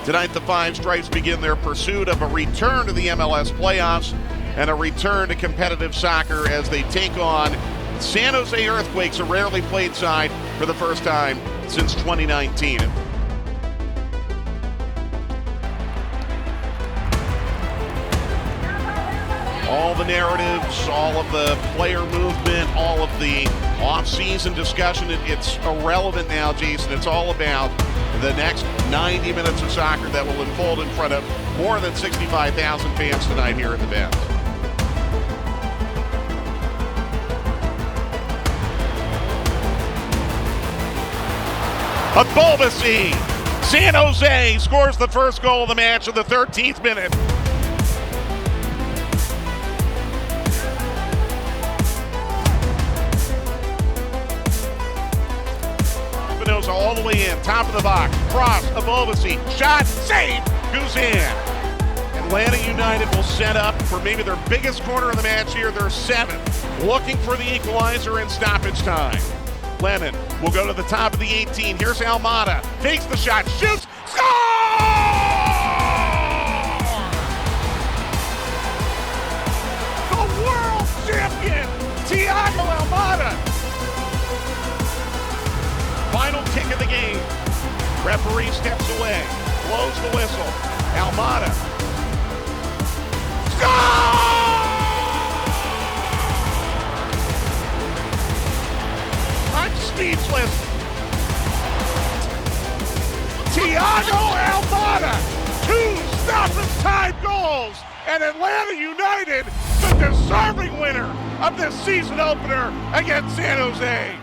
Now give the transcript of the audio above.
Tonight, the Five Stripes begin their pursuit of a return to the MLS playoffs and a return to competitive soccer as they take on San Jose Earthquakes, a rarely played side, for the first time since 2019. All the narratives, all of the player movement, all of the off-season discussion, it's irrelevant now, Jason. It's all about the next 90 minutes of soccer that will unfold in front of more than 65,000 fans tonight here at the Bend. A Bulbacy! San Jose scores the first goal of the match in the 13th minute. All the way in, top of the box, cross, a Bulbacy, shot, save, goes in. Atlanta United will set up for maybe their biggest corner of the match here, their seventh, looking for the equalizer in stoppage time. Lennon will go to the top of the 18, here's Almada, takes the shot, shoots, score! The world champion, Thiago Almada! Final kick of the game. Referee steps away, blows the whistle. Almada. Score! I'm speechless. Thiago Almada, 2 stoppage time goals, and Atlanta United, the deserving winner of this season opener against San Jose.